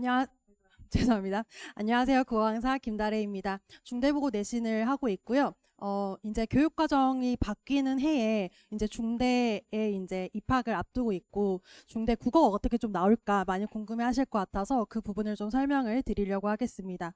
안녕, 죄송합니다. 안녕하세요. 고항사 김다래입니다. 중대보고 내신을 하고 있고요. 이제 교육과정이 바뀌는 해에 이제 중대에 이제 입학을 앞두고 있고, 중대 국어가 어떻게 좀 나올까 많이 궁금해 하실 것 같아서 그 부분을 좀 설명을 드리려고 하겠습니다.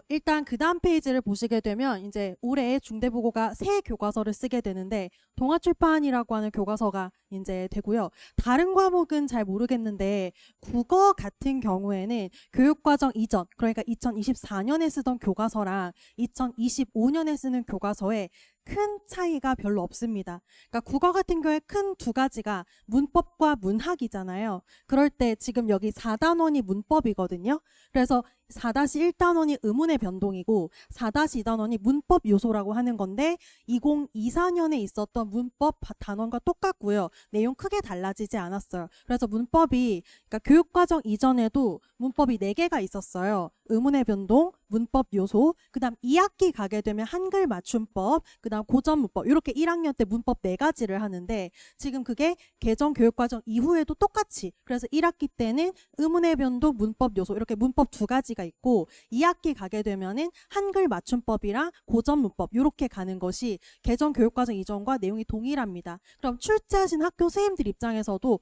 일단 그 다음 페이지를 보시게 되면 이제 올해 중대보고가 새 교과서를 쓰게 되는데 동아출판이라고 하는 교과서가 이제 되고요. 다른 과목은 잘 모르겠는데 국어 같은 경우에는 교육과정 이전, 그러니까 2024년에 쓰던 교과서랑 2025년에 쓰는 교과서에 큰 차이가 별로 없습니다. 그러니까 국어 같은 경우에 큰 두 가지가 문법과 문학이잖아요. 그럴 때 지금 여기 4단원이 문법이거든요. 그래서 4-1단원이 의문의 변동이고 4-2단원이 문법 요소라고 하는 건데 2024년에 있었던 문법 단원과 똑같고요. 내용 크게 달라지지 않았어요. 그래서 문법이 그러니까 교육과정 이전에도 문법이 4개가 있었어요. 의문의 변동, 문법 요소, 그 다음 2학기 가게 되면 한글 맞춤법, 그 다음 고전 문법, 이렇게 1학년 때 문법 4가지를 하는데 지금 그게 개정 교육과정 이후에도 똑같이, 그래서 1학기 때는 의문의 변동, 문법 요소, 이렇게 문법 2가지가 있고 2학기 가게 되면은 한글 맞춤법이랑 고전 문법 이렇게 가는 것이 개정 교육과정 이전과 내용이 동일합니다. 그럼 출제하신 학교 선생님들 입장에서도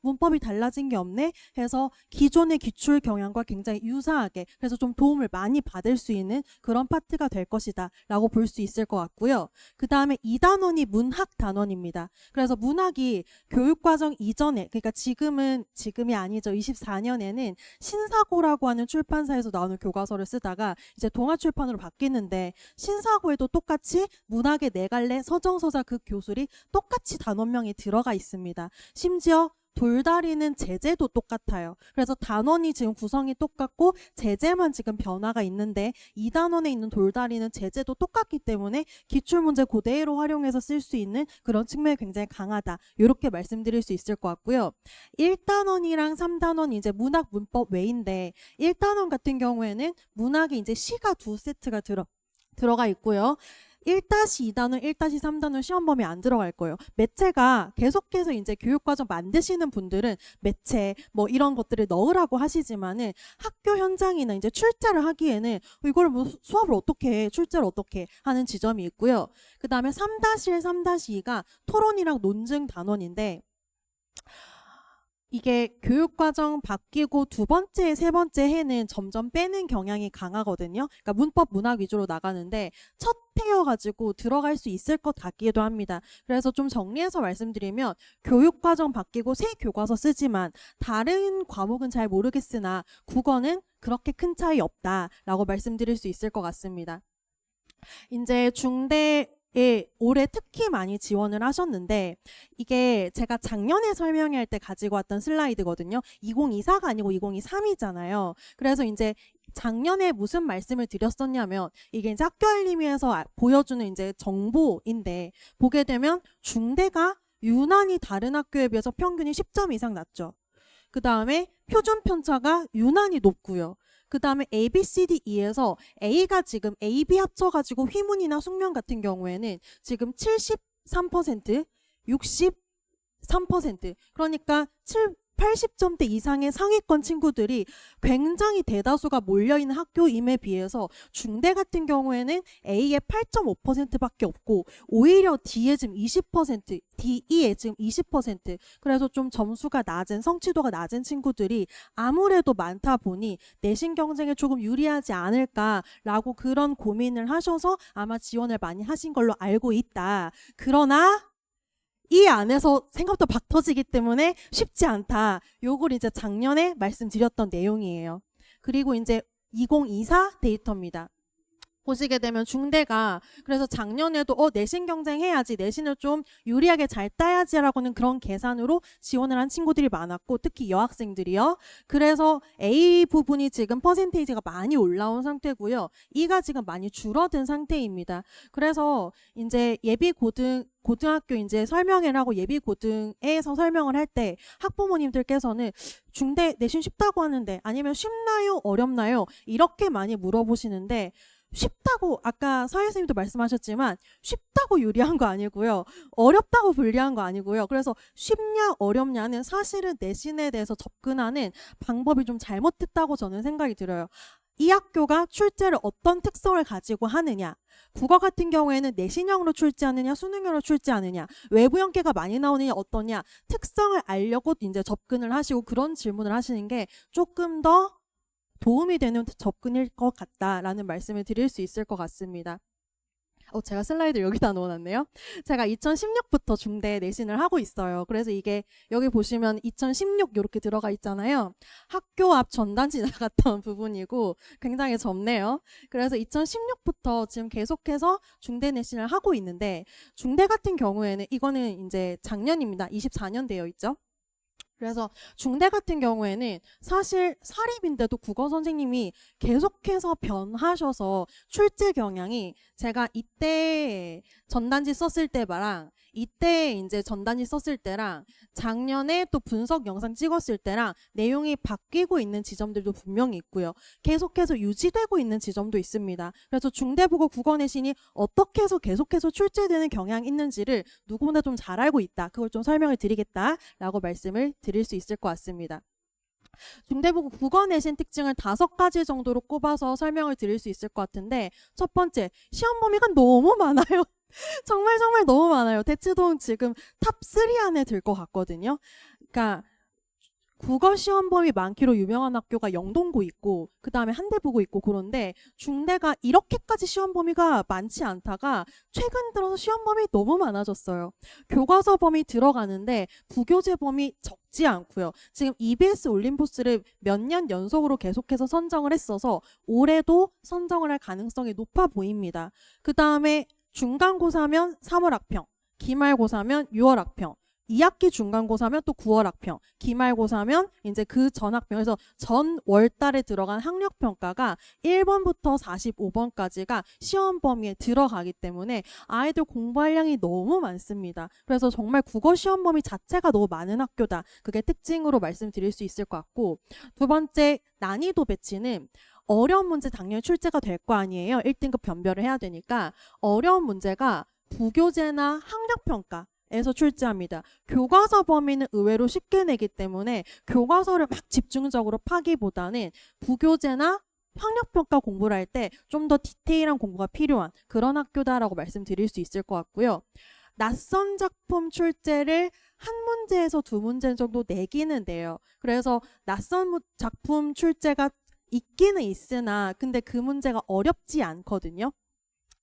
문법이 달라진 게 없네 해서 기존의 기출 경향과 굉장히 유사하게, 그래서 좀 도움을 많이 받을 수 있는 그런 파트가 될 것이다 라고 볼 수 있을 것 같고요. 그 다음에 2단원이 문학 단원입니다. 그래서 문학이 교육과정 이전에, 그러니까 지금이 아니죠. 24년에는 신사고라고 하는 출판사에서 나오는 교과서를 쓰다가 이제 동아출판으로 바뀌는데 신사고에도 똑같이 문학의 4갈래 서정서자 그 교술이 똑같이 단원명이 들어가 있습니다. 심지어 돌다리는 제재도 똑같아요. 그래서 단원이 지금 구성이 똑같고 제재만 지금 변화가 있는데 2단원에 있는 돌다리는 제재도 똑같기 때문에 기출문제 그대로 활용해서 쓸 수 있는 그런 측면이 굉장히 강하다. 이렇게 말씀드릴 수 있을 것 같고요. 1단원이랑 3단원 이제 문학 문법 외인데 1단원 같은 경우에는 문학에 이제 시가 2세트가 들어가 있고요. 1-2단원, 1-3단원 시험 범위 안 들어갈 거예요. 매체가 계속해서 이제 교육과정 만드시는 분들은 매체 뭐 이런 것들을 넣으라고 하시지만은 학교 현장이나 이제 출제를 하기에는 이걸 뭐 수업을 어떻게 해, 출제를 어떻게 해 하는 지점이 있고요. 그 다음에 3-1, 3-2가 토론이랑 논증 단원인데 이게 교육과정 바뀌고 2번째, 3번째 해는 점점 빼는 경향이 강하거든요. 그러니까 문법, 문학 위주로 나가는데 첫 해여가지고 들어갈 수 있을 것 같기도 합니다. 그래서 좀 정리해서 말씀드리면 교육과정 바뀌고 새 교과서 쓰지만 다른 과목은 잘 모르겠으나 국어는 그렇게 큰 차이 없다라고 말씀드릴 수 있을 것 같습니다. 이제 중대에 올해 특히 많이 지원을 하셨는데 이게 제가 작년에 설명할 때 가지고 왔던 슬라이드거든요. 2024가 아니고 2023이잖아요. 그래서 이제 작년에 무슨 말씀을 드렸었냐면 이게 이제 학교 알림위에서 보여주는 이제 정보인데 보게 되면 중대가 유난히 다른 학교에 비해서 평균이 10점 이상 낮죠. 그 다음에 표준 편차가 유난히 높고요. 그 다음에 A, B, C, D, E에서 A가 지금 A, B 합쳐가지고 휘문이나 숙명 같은 경우에는 지금 73%, 63%, 그러니까 80점대 이상의 상위권 친구들이 굉장히 대다수가 몰려있는 학교임에 비해서 중대 같은 경우에는 A의 8.5%밖에 없고 오히려 D에 지금 20%, DE에 지금 20%, 그래서 좀 점수가 낮은, 성취도가 낮은 친구들이 아무래도 많다 보니 내신 경쟁에 조금 유리하지 않을까라고 그런 고민을 하셔서 아마 지원을 많이 하신 걸로 알고 있다. 그러나 이 안에서 생각보다 박 터지기 때문에 쉽지 않다. 요걸 이제 작년에 말씀드렸던 내용이에요. 그리고 이제 2024 데이터입니다. 보시게 되면 중대가 그래서 작년에도 내신 경쟁해야지, 내신을 좀 유리하게 잘 따야지라고는 그런 계산으로 지원을 한 친구들이 많았고 특히 여학생들이요. 그래서 A 부분이 지금 퍼센테이지가 많이 올라온 상태고요. E가 지금 많이 줄어든 상태입니다. 그래서 이제 고등학교 이제 설명회를 하고 예비고등에서 설명을 할 때 학부모님들께서는 중대 내신 쉽다고 하는데 아니면 쉽나요? 어렵나요? 이렇게 많이 물어보시는데 쉽다고 아까 서예 선생님도 말씀하셨지만 쉽다고 유리한 거 아니고요. 어렵다고 불리한 거 아니고요. 그래서 쉽냐 어렵냐는 사실은 내신에 대해서 접근하는 방법이 좀 잘못됐다고 저는 생각이 들어요. 이 학교가 출제를 어떤 특성을 가지고 하느냐, 국어 같은 경우에는 내신형으로 출제하느냐 수능형으로 출제하느냐, 외부 형태가 많이 나오느냐 어떠냐, 특성을 알려고 이제 접근을 하시고 그런 질문을 하시는 게 조금 더 도움이 되는 접근일 것 같다라는 말씀을 드릴 수 있을 것 같습니다. 제가 슬라이드 여기다 넣어놨네요. 제가 2016부터 중대 내신을 하고 있어요. 그래서 이게 여기 보시면 2016 이렇게 들어가 있잖아요. 학교 앞 전단지 나갔던 부분이고 굉장히 좁네요. 그래서 2016부터 지금 계속해서 중대 내신을 하고 있는데 중대 같은 경우에는 이거는 이제 작년입니다. 24년 되어 있죠. 그래서 중대 같은 경우에는 사실 사립인데도 국어 선생님이 계속해서 변하셔서 출제 경향이 제가 이때 전단지 썼을 때랑 이때 이제 전단지 썼을 때랑 작년에 또 분석 영상 찍었을 때랑 내용이 바뀌고 있는 지점들도 분명히 있고요. 계속해서 유지되고 있는 지점도 있습니다. 그래서 중대국어 국어 내신이 어떻게 해서 계속해서 출제되는 경향이 있는지를 누구보다 좀 잘 알고 있다. 그걸 좀 설명을 드리겠다라고 말씀을 드릴 수 있을 것 같습니다. 중대국어 국어 내신 특징을 5가지 정도로 꼽아서 설명을 드릴 수 있을 것 같은데 첫 번째, 시험 범위가 너무 많아요. 정말 너무 많아요. 대치동 지금 탑3 안에 들 것 같거든요. 그러니까 국어 시험 범위 많기로 유명한 학교가 영동고 있고 그 다음에 한대부고 있고 그런데 중대가 이렇게까지 시험 범위가 많지 않다가 최근 들어서 시험 범위 너무 많아졌어요. 교과서 범위 들어가는데 부교재 범위 적지 않고요. 지금 EBS 올림포스를 몇 년 연속으로 계속해서 선정을 했어서 올해도 선정을 할 가능성이 높아 보입니다. 그 다음에 중간고사면 3월 학평, 기말고사면 6월 학평, 2학기 중간고사면 또 9월 학평, 기말고사면 이제 그 전 학평에서 전 월달에 들어간 학력평가가 1번부터 45번까지가 시험 범위에 들어가기 때문에 아이들 공부할 양이 너무 많습니다. 그래서 정말 국어 시험 범위 자체가 너무 많은 학교다. 그게 특징으로 말씀드릴 수 있을 것 같고, 두 번째 난이도 배치는 어려운 문제 당연히 출제가 될 거 아니에요. 1등급 변별을 해야 되니까 어려운 문제가 부교재나 학력평가 에서 출제합니다. 교과서 범위는 의외로 쉽게 내기 때문에 교과서를 막 집중적으로 파기보다는 부교재나 학력평가 공부를 할 때 좀 더 디테일한 공부가 필요한 그런 학교다라고 말씀드릴 수 있을 것 같고요. 낯선 작품 출제를 한 문제에서 2문제 정도 내기는 돼요. 그래서 낯선 작품 출제가 있기는 있으나 근데 그 문제가 어렵지 않거든요.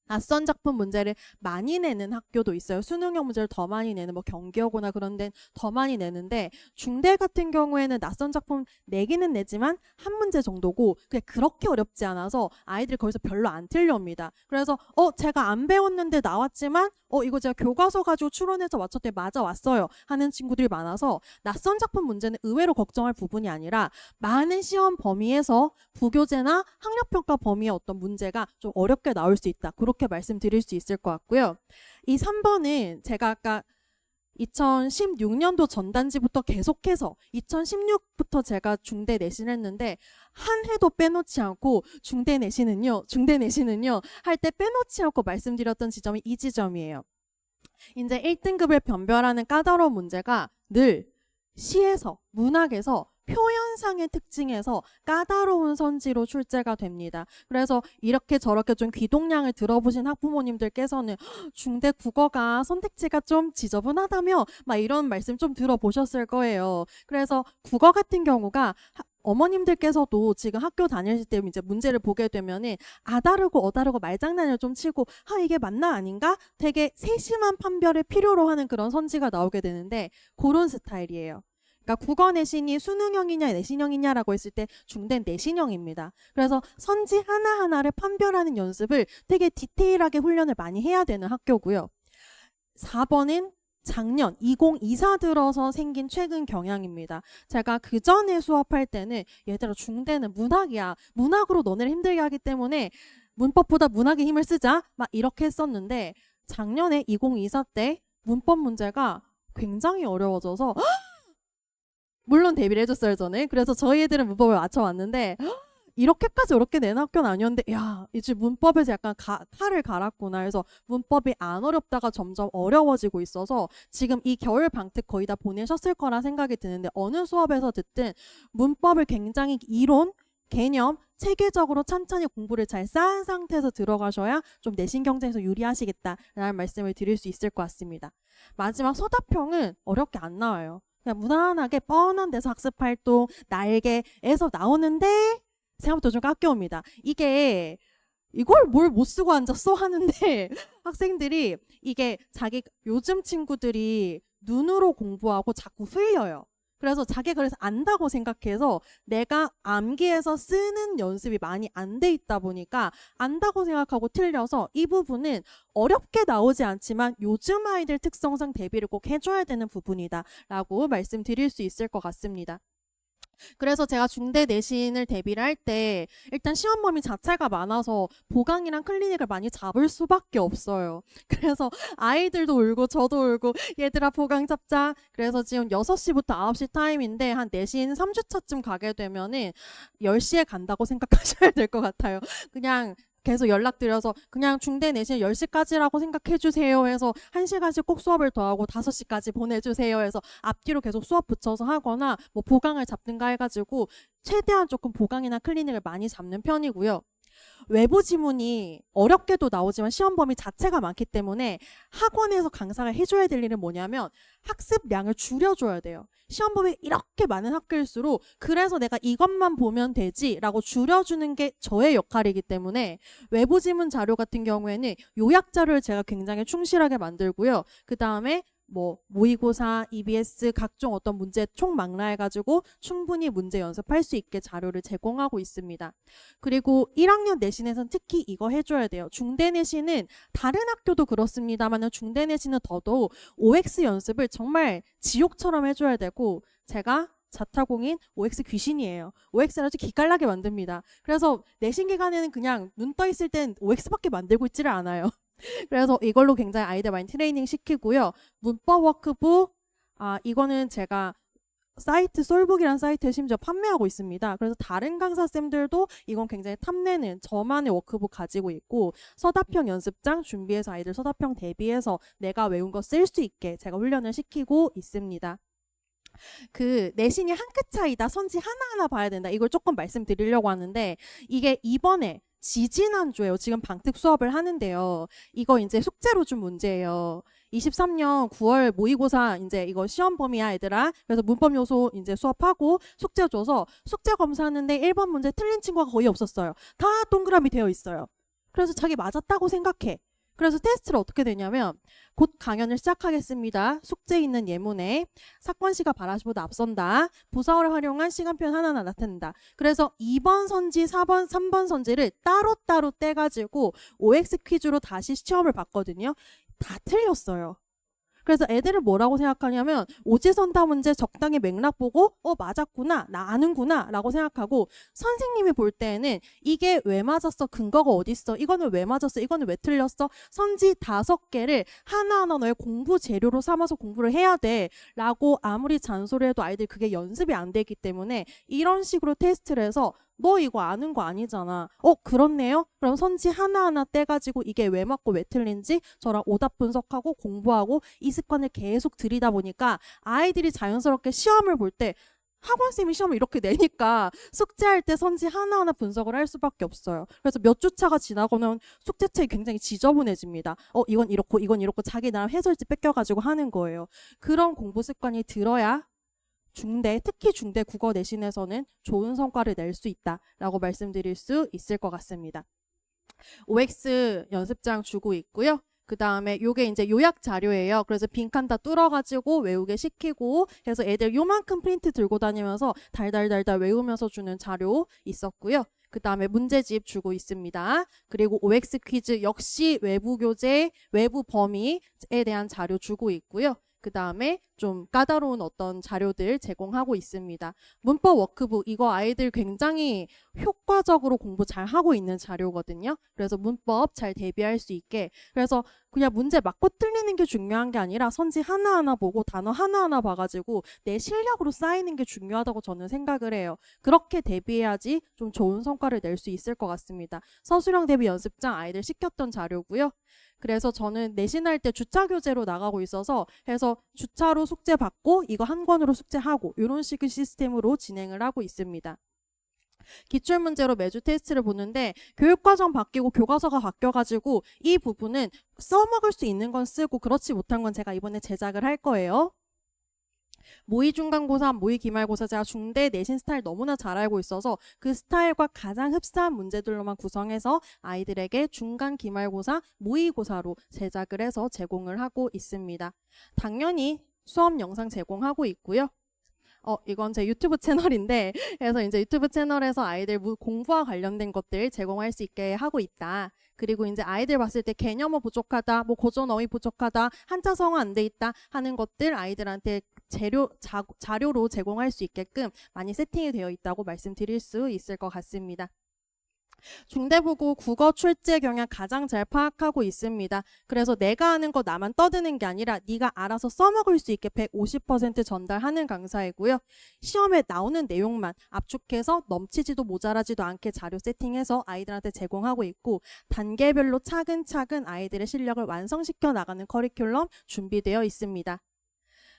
낯선 작품 문제를 많이 내는 학교도 있어요. 수능형 문제를 더 많이 내는 뭐 경기여고나 그런 데는 더 많이 내는데 중대 같은 경우에는 낯선 작품 내기는 내지만 한 문제 정도고 그게 그렇게 어렵지 않아서 아이들이 거기서 별로 안 틀려옵니다. 그래서 제가 안 배웠는데 나왔지만 이거 제가 교과서 가지고 추론해서 맞췄더니 맞아 왔어요 하는 친구들이 많아서 낯선 작품 문제는 의외로 걱정할 부분이 아니라 많은 시험 범위에서 부교재나 학력평가 범위의 어떤 문제가 좀 어렵게 나올 수 있다. 그렇게 말씀드릴 수 있을 것 같고요. 이 3번은 제가 아까 2016년도 전단지부터 계속해서 2016부터 제가 중대 내신을 했는데 한 해도 빼놓지 않고 중대 내신은요 할 때 빼놓지 않고 말씀드렸던 지점이 이 지점이에요. 이제 1등급을 변별하는 까다로운 문제가 늘 시에서 문학에서 표현상의 특징에서 까다로운 선지로 출제가 됩니다. 그래서 이렇게 저렇게 좀 귀동량을 들어보신 학부모님들께서는 중대 국어가 선택지가 좀 지저분하다며 막 이런 말씀 좀 들어보셨을 거예요. 그래서 국어 같은 경우가 어머님들께서도 지금 학교 다니실 때 이제 문제를 보게 되면은 아다르고 어다르고 말장난을 좀 치고 이게 맞나 아닌가 되게 세심한 판별을 필요로 하는 그런 선지가 나오게 되는데 그런 스타일이에요. 그러니까 국어 내신이 수능형이냐 내신형이냐라고 했을 때 중대 내신형입니다. 그래서 선지 하나하나를 판별하는 연습을 되게 디테일하게 훈련을 많이 해야 되는 학교고요. 4번은 작년 2024 들어서 생긴 최근 경향입니다. 제가 그 전에 수업할 때는 얘들아 중대는 문학이야. 문학으로 너네를 힘들게 하기 때문에 문법보다 문학에 힘을 쓰자. 막 이렇게 했었는데 작년에 2024 때 문법 문제가 굉장히 어려워져서 물론 대비를 해줬어요 저는. 그래서 저희 애들은 문법을 맞춰왔는데 이렇게까지 어렵게 낸 학교는 아니었는데 야 이제 문법에서 약간 칼을 갈았구나 해서 문법이 안 어렵다가 점점 어려워지고 있어서 지금 이 겨울 방특 거의 다 보내셨을 거라 생각이 드는데 어느 수업에서 듣든 문법을 굉장히 이론, 개념, 체계적으로 찬찬히 공부를 잘 쌓은 상태에서 들어가셔야 좀 내신 경쟁에서 유리하시겠다라는 말씀을 드릴 수 있을 것 같습니다. 마지막 서답형은 어렵게 안 나와요. 그냥 무난하게 뻔한 데서 학습활동, 날개에서 나오는데 생각보다 좀 깎여옵니다. 이걸 뭘 못 쓰고 앉았어 하는데 학생들이 이게 자기 요즘 친구들이 눈으로 공부하고 자꾸 흘려요. 그래서 자기가 그래서 안다고 생각해서 내가 암기해서 쓰는 연습이 많이 안 돼 있다 보니까 안다고 생각하고 틀려서 이 부분은 어렵게 나오지 않지만 요즘 아이들 특성상 대비를 꼭 해줘야 되는 부분이다 라고 말씀드릴 수 있을 것 같습니다. 그래서 제가 중대 내신을 대비를 할 때 일단 시험 범위 자체가 많아서 보강이랑 클리닉을 많이 잡을 수밖에 없어요. 그래서 아이들도 울고 저도 울고 얘들아 보강 잡자. 그래서 지금 6시부터 9시 타임인데 한 내신 3주차쯤 가게 되면은 10시에 간다고 생각하셔야 될 것 같아요. 그냥 계속 연락드려서 그냥 중대 내신 10시까지라고 생각해주세요 해서 1시간씩 꼭 수업을 더 하고 5시까지 보내주세요 해서 앞뒤로 계속 수업 붙여서 하거나 뭐 보강을 잡든가 해가지고 최대한 조금 보강이나 클리닉을 많이 잡는 편이고요. 외부 지문이 어렵게도 나오지만 시험 범위 자체가 많기 때문에 학원에서 강사가 해줘야 될 일은 뭐냐면 학습량을 줄여줘야 돼요. 시험 범위 이렇게 많은 학교일수록 그래서 내가 이것만 보면 되지 라고 줄여주는 게 저의 역할이기 때문에 외부 지문 자료 같은 경우에는 요약 자료를 제가 굉장히 충실하게 만들고요. 그 다음에 뭐 모의고사, EBS 각종 어떤 문제 총망라해가지고 충분히 문제 연습할 수 있게 자료를 제공하고 있습니다. 그리고 1학년 내신에선 특히 이거 해줘야 돼요. 중대 내신은 다른 학교도 그렇습니다만 중대 내신은 더더욱 OX 연습을 정말 지옥처럼 해줘야 되고 제가 자타공인 OX 귀신이에요. OX를 아주 기깔나게 만듭니다. 그래서 내신 기간에는 그냥 눈 떠 있을 땐 OX밖에 만들고 있지를 않아요. 그래서 이걸로 굉장히 아이들 많이 트레이닝 시키고요. 문법 워크북, 이거는 제가 사이트 솔북이라는 사이트에 심지어 판매하고 있습니다. 그래서 다른 강사쌤들도 이건 굉장히 탐내는 저만의 워크북 가지고 있고 서답형 연습장 준비해서 아이들 서답형 대비해서 내가 외운 거 쓸 수 있게 제가 훈련을 시키고 있습니다. 그 내신이 한 끗 차이다, 선지 하나하나 봐야 된다, 이걸 조금 말씀드리려고 하는데 이게 이번에 지지난주에요. 지금 방특 수업을 하는데요. 이거 이제 숙제로 준 문제예요. 23년 9월 모의고사 이제 이거 시험 범위야 얘들아. 그래서 문법 요소 이제 수업하고 숙제 줘서 숙제 검사하는데 1번 문제 틀린 친구가 거의 없었어요. 다 동그라미 되어 있어요. 그래서 자기 맞았다고 생각해. 그래서 테스트를 어떻게 되냐면 곧 강연을 시작하겠습니다. 숙제 있는 예문에 사건 시가 바라시보다 앞선다. 부사어를 활용한 시간표현 하나하나 나타낸다. 그래서 2번 선지, 4번, 3번 선지를 따로따로 떼가지고 OX 퀴즈로 다시 시험을 봤거든요. 다 틀렸어요. 그래서 애들은 뭐라고 생각하냐면 오지선다 문제 적당히 맥락 보고 맞았구나, 나 아는구나 라고 생각하고 선생님이 볼 때에는 이게 왜 맞았어, 근거가 어딨어, 이거는 왜 맞았어, 이거는 왜 틀렸어, 선지 5개를 하나하나 너의 공부 재료로 삼아서 공부를 해야 돼 라고 아무리 잔소리해도 아이들 그게 연습이 안 되기 때문에 이런 식으로 테스트를 해서 너 이거 아는 거 아니잖아. 그렇네요? 그럼 선지 하나하나 떼가지고 이게 왜 맞고 왜 틀린지 저랑 오답 분석하고 공부하고 이 습관을 계속 들이다 보니까 아이들이 자연스럽게 시험을 볼 때 학원쌤이 시험을 이렇게 내니까 숙제할 때 선지 하나하나 분석을 할 수밖에 없어요. 그래서 몇 주차가 지나고는 숙제책이 굉장히 지저분해집니다. 이건 이렇고 이건 이렇고 자기 나름 해설지 뺏겨가지고 하는 거예요. 그런 공부 습관이 들어야 특히 중대 국어 내신에서는 좋은 성과를 낼 수 있다라고 말씀드릴 수 있을 것 같습니다. OX 연습장 주고 있고요. 그 다음에 요게 이제 요약 자료예요. 그래서 빈칸 다 뚫어가지고 외우게 시키고 해서 애들 요만큼 프린트 들고 다니면서 달달달달 외우면서 주는 자료 있었고요. 그 다음에 문제집 주고 있습니다. 그리고 OX 퀴즈 역시 외부 교재, 외부 범위에 대한 자료 주고 있고요. 그 다음에 좀 까다로운 어떤 자료들 제공하고 있습니다. 문법 워크북 이거 아이들 굉장히 효과적으로 공부 잘 하고 있는 자료거든요. 그래서 문법 잘 대비할 수 있게 그래서 그냥 문제 맞고 틀리는 게 중요한 게 아니라 선지 하나하나 보고 단어 하나하나 봐가지고 내 실력으로 쌓이는 게 중요하다고 저는 생각을 해요. 그렇게 대비해야지 좀 좋은 성과를 낼 수 있을 것 같습니다. 서술형 대비 연습장 아이들 시켰던 자료고요. 그래서 저는 내신할 때 주차 교재로 나가고 있어서 해서 주차로 숙제 받고 이거 한 권으로 숙제하고 이런 식의 시스템으로 진행을 하고 있습니다. 기출문제로 매주 테스트를 보는데 교육과정 바뀌고 교과서가 바뀌어가지고 이 부분은 써먹을 수 있는 건 쓰고 그렇지 못한 건 제가 이번에 제작을 할 거예요. 모의 중간고사, 모의 기말고사 제가 중대 내신 스타일 너무나 잘 알고 있어서 그 스타일과 가장 흡사한 문제들로만 구성해서 아이들에게 중간 기말고사, 모의고사로 제작을 해서 제공을 하고 있습니다. 당연히 수업 영상 제공하고 있고요. 이건 제 유튜브 채널인데 그래서 이제 유튜브 채널에서 아이들 공부와 관련된 것들 제공할 수 있게 하고 있다. 그리고 이제 아이들 봤을 때 개념어 부족하다, 뭐 고전어휘 부족하다, 한자성어 안 돼 있다 하는 것들 아이들한테 자료로 제공할 수 있게끔 많이 세팅이 되어 있다고 말씀드릴 수 있을 것 같습니다. 중대부고 국어 출제 경향 가장 잘 파악하고 있습니다. 그래서 내가 아는 거 나만 떠드는 게 아니라 네가 알아서 써먹을 수 있게 150% 전달하는 강사이고요. 시험에 나오는 내용만 압축해서 넘치지도 모자라지도 않게 자료 세팅해서 아이들한테 제공하고 있고 단계별로 차근차근 아이들의 실력을 완성시켜 나가는 커리큘럼 준비되어 있습니다.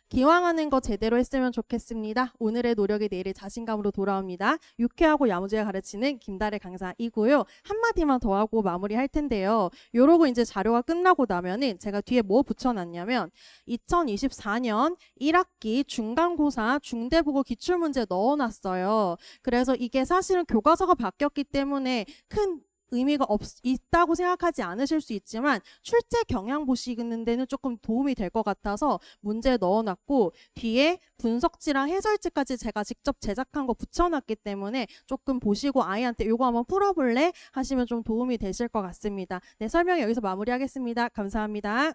기왕하는 거 제대로 했으면 좋겠습니다. 오늘의 노력이 내일의 자신감으로 돌아옵니다. 유쾌하고 야무지게 가르치는 김다래 강사이고요. 한마디만 더 하고 마무리할 텐데요. 요러고 이제 자료가 끝나고 나면은 제가 뒤에 뭐 붙여놨냐면 2024년 1학기 중간고사 중대국어 기출문제 넣어놨어요. 그래서 이게 사실은 교과서가 바뀌었기 때문에 큰 의미가 있다고 생각하지 않으실 수 있지만 출제 경향 보시는 데는 조금 도움이 될 것 같아서 문제 넣어놨고 뒤에 분석지랑 해설지까지 제가 직접 제작한 거 붙여놨기 때문에 조금 보시고 아이한테 이거 한번 풀어볼래? 하시면 좀 도움이 되실 것 같습니다. 네, 설명 여기서 마무리하겠습니다. 감사합니다.